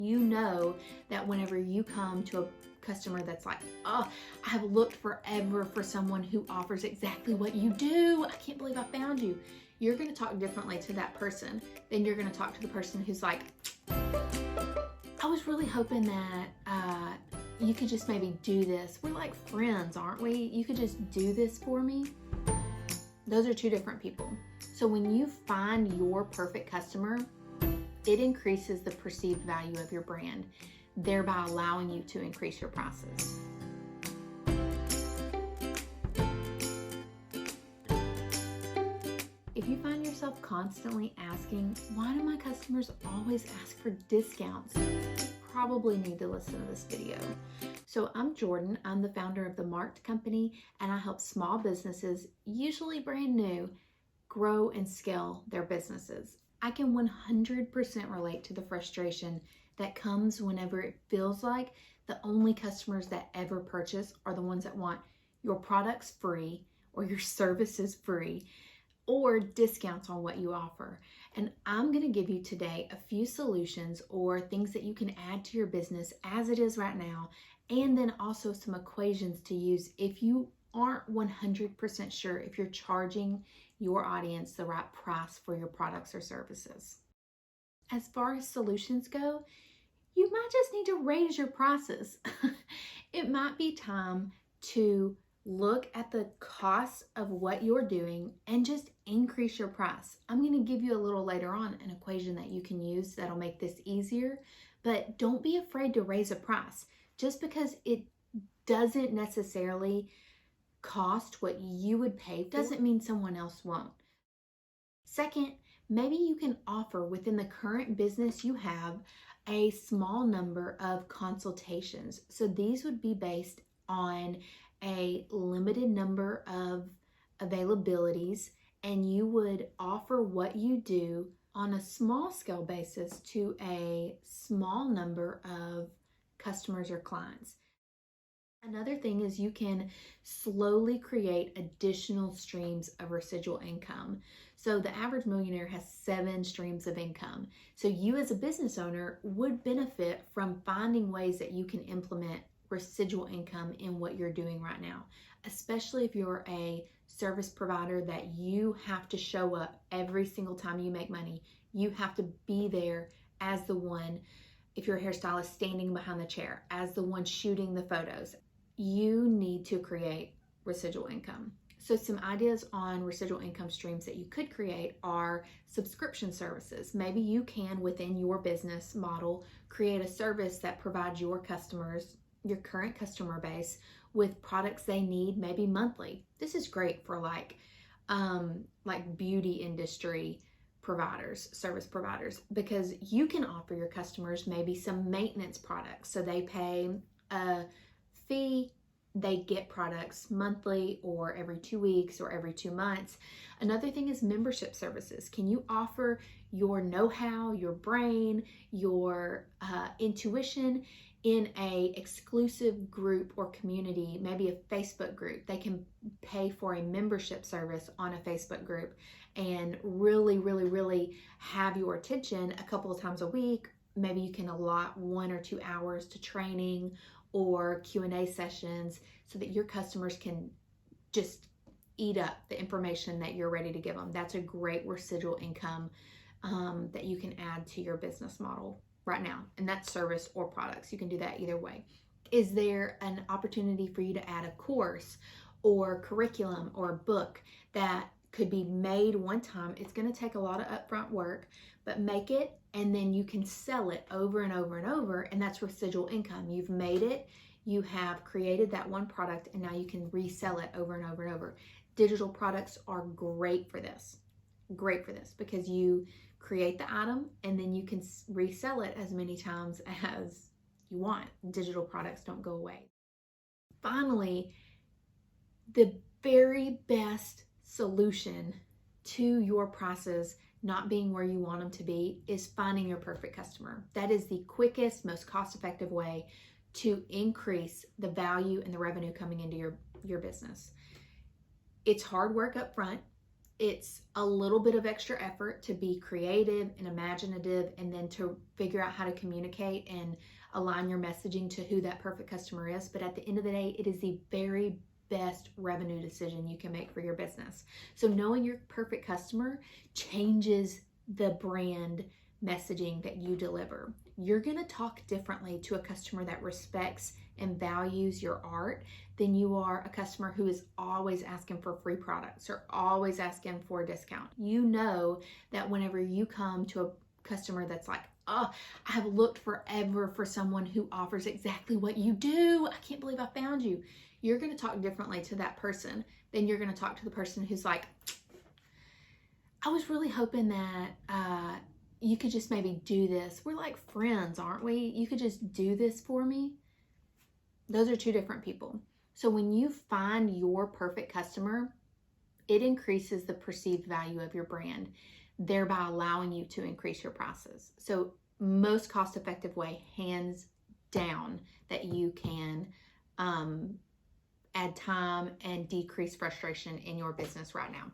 You know that whenever you come to a customer that's like, oh, I have looked forever for someone who offers exactly what you do. I can't believe I found you. You're going to talk differently to that person than you're going to talk to the person who's like, I was really hoping that you could just maybe do this. We're like friends, aren't we? You could just do this for me. Those are two different people. So when you find your perfect customer, it increases the perceived value of your brand, thereby allowing you to increase your prices. If you find yourself constantly asking, why do my customers always ask for discounts? You probably need to listen to this video. So I'm Jordan, I'm the founder of The Marked Company, and I help small businesses, usually brand new, grow and scale their businesses. I can 100% relate to the frustration that comes whenever it feels like the only customers that ever purchase are the ones that want your products free or your services free or discounts on what you offer. And I'm going to give you today a few solutions or things that you can add to your business as it is right now, and then also some equations to use if you aren't 100% sure if you're charging your audience the right price for your products or services. As far as solutions go, you might just need to raise your prices. It might be time to look at the cost of what you're doing and just increase your price. I'm going to give you a little later on an equation that you can use that'll make this easier, but don't be afraid to raise a price. Just because it doesn't necessarily cost what you would pay doesn't mean someone else won't. Second, maybe you can offer within the current business you have a small number of consultations. So these would be based on a limited number of availabilities, and you would offer what you do on a small scale basis to a small number of customers or clients. Another thing is you can slowly create additional streams of residual income. So the average millionaire has 7 streams of income. So you as a business owner would benefit from finding ways that you can implement residual income in what you're doing right now, especially if you're a service provider that you have to show up every single time you make money. You have to be there as the one, if you're a hairstylist, standing behind the chair, as the one shooting the photos. You need to create residual income. So some ideas on residual income streams that you could create are subscription services. Maybe you can, within your business model, create a service that provides your customers, your current customer base, with products they need maybe monthly. This is great for like beauty industry providers, service providers, because you can offer your customers maybe some maintenance products. So they pay a fee, they get products monthly or every 2 weeks or every 2 months. Another thing is membership services. Can you offer your know-how, your brain, your intuition in a exclusive group or community, maybe a Facebook group? They can pay for a membership service on a Facebook group and really have your attention a couple of times a week. Maybe you can allot 1 or 2 hours to training or Q&A sessions so that your customers can just eat up the information that you're ready to give them. That's a great residual income that you can add to your business model right now. And that's service or products. You can do that either way. Is there an opportunity for you to add a course or curriculum or a book that could be made one time? It's going to take a lot of upfront work, but make it and then you can sell it over and over and over, and that's residual income. You've made it, you have created that one product, and now you can resell it over and over and over. Digital products are great for this because you create the item and then you can resell it as many times as you want. Digital products don't go away. Finally, the very best solution to your prices not being where you want them to be is finding your perfect customer. That is the quickest, most cost-effective way to increase the value and the revenue coming into your business. It's hard work up front. it's a little bit of extra effort to be creative and imaginative, and then to figure out how to communicate and align your messaging to who that perfect customer is. But at the end of the day, it is the very best revenue decision you can make for your business. So knowing your perfect customer changes the brand messaging that you deliver. You're going to talk differently to a customer that respects and values your art than you are a customer who is always asking for free products or always asking for a discount. You know that whenever you come to a customer that's like, oh, I have looked forever for someone who offers exactly what you do. I can't believe I found you. You're going to talk differently to that person than you're going to talk to the person who's like, I was really hoping that you could just maybe do this. We're like friends, aren't we? You could just do this for me. Those are two different people. So when you find your perfect customer, it increases the perceived value of your brand, thereby allowing you to increase your prices. So most cost-effective way, hands down, that you can add time and decrease frustration in your business right now.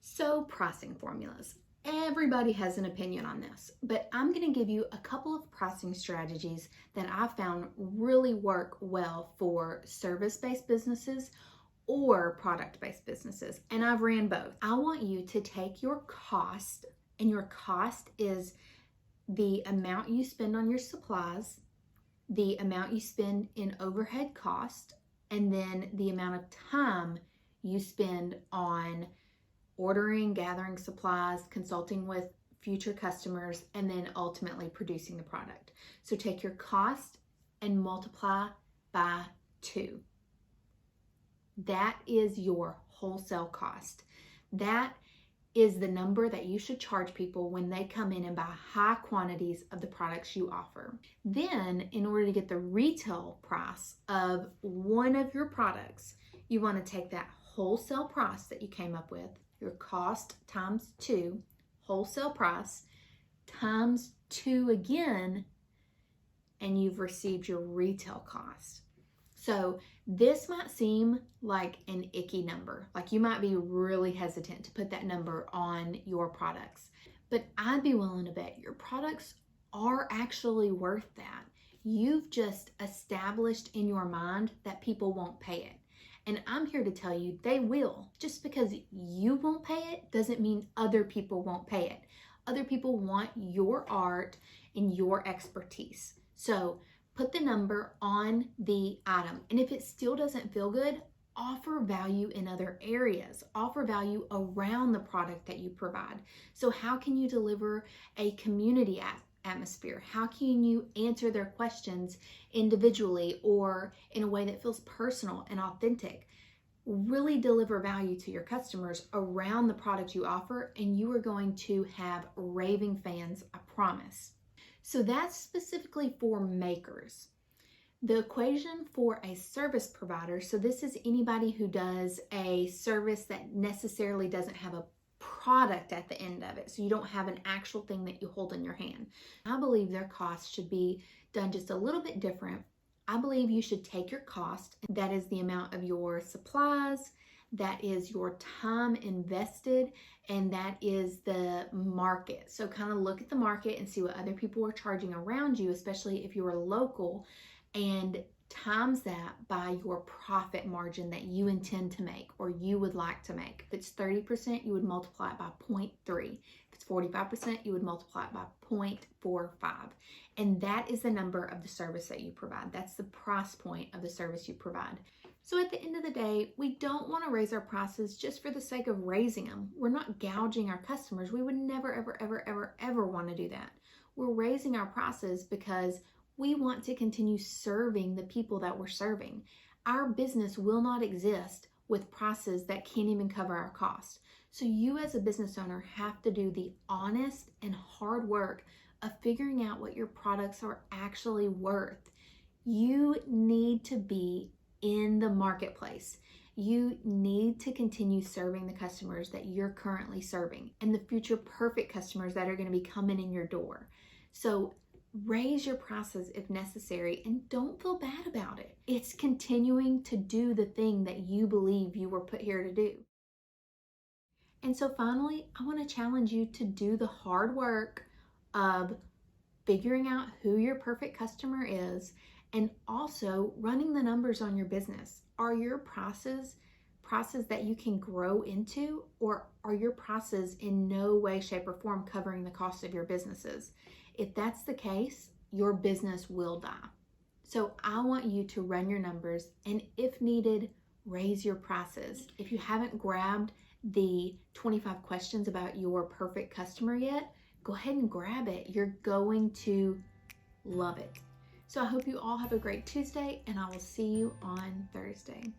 So pricing formulas. Everybody has an opinion on this, but I'm going to give you a couple of pricing strategies that I found really work well for service-based businesses or product-based businesses, and I've ran both. I want you to take your cost, and your cost is the amount you spend on your supplies, the amount you spend in overhead cost, and then the amount of time you spend on ordering, gathering supplies, consulting with future customers, and then ultimately producing the product. So take your cost and multiply by 2. That is your wholesale cost. That is the number that you should charge people when they come in and buy high quantities of the products you offer. Then, in order to get the retail price of one of your products, you want to take that wholesale price that you came up with, your cost times 2, wholesale price times 2 again, and you've received your retail cost. So this might seem like an icky number, like you might be really hesitant to put that number on your products, but I'd be willing to bet your products are actually worth that. You've just established in your mind that people won't pay it. And I'm here to tell you they will. Just because you won't pay it doesn't mean other people won't pay it. Other people want your art and your expertise. So put the number on the item. And if it still doesn't feel good, offer value in other areas. Offer value around the product that you provide. So how can you deliver a community atmosphere? How can you answer their questions individually or in a way that feels personal and authentic? Really deliver value to your customers around the product you offer, and you are going to have raving fans, I promise. So that's specifically for makers. The equation for a service provider, so this is anybody who does a service that necessarily doesn't have a product at the end of it, so you don't have an actual thing that you hold in your hand. I believe their costs should be done just a little bit different. I believe you should take your cost, that is the amount of your supplies, that is your time invested, and that is the market. So kind of look at the market and see what other people are charging around you, especially if you're local, and times that by your profit margin that you intend to make or you would like to make. If it's 30%, you would multiply it by 0.3. If it's 45%, you would multiply it by 0.45. And that is the number of the service that you provide. That's the price point of the service you provide. So at the end of the day, we don't want to raise our prices just for the sake of raising them. We're not gouging our customers. We would never, ever, ever, ever, ever want to do that. We're raising our prices because we want to continue serving the people that we're serving. Our business will not exist with prices that can't even cover our costs. So you as a business owner have to do the honest and hard work of figuring out what your products are actually worth. You need to be in the marketplace. You need to continue serving the customers that you're currently serving and the future perfect customers that are going to be coming in your door. So raise your prices if necessary and don't feel bad about it. It's continuing to do the thing that you believe you were put here to do. And so finally, I want to challenge you to do the hard work of figuring out who your perfect customer is and also running the numbers on your business. Are your prices that you can grow into, or are your prices in no way, shape, or form covering the cost of your businesses? If that's the case, your business will die. So I want you to run your numbers and, if needed, raise your prices. If you haven't grabbed the 25 questions about your perfect customer yet, go ahead and grab it. You're going to love it. So I hope you all have a great Tuesday, and I will see you on Thursday.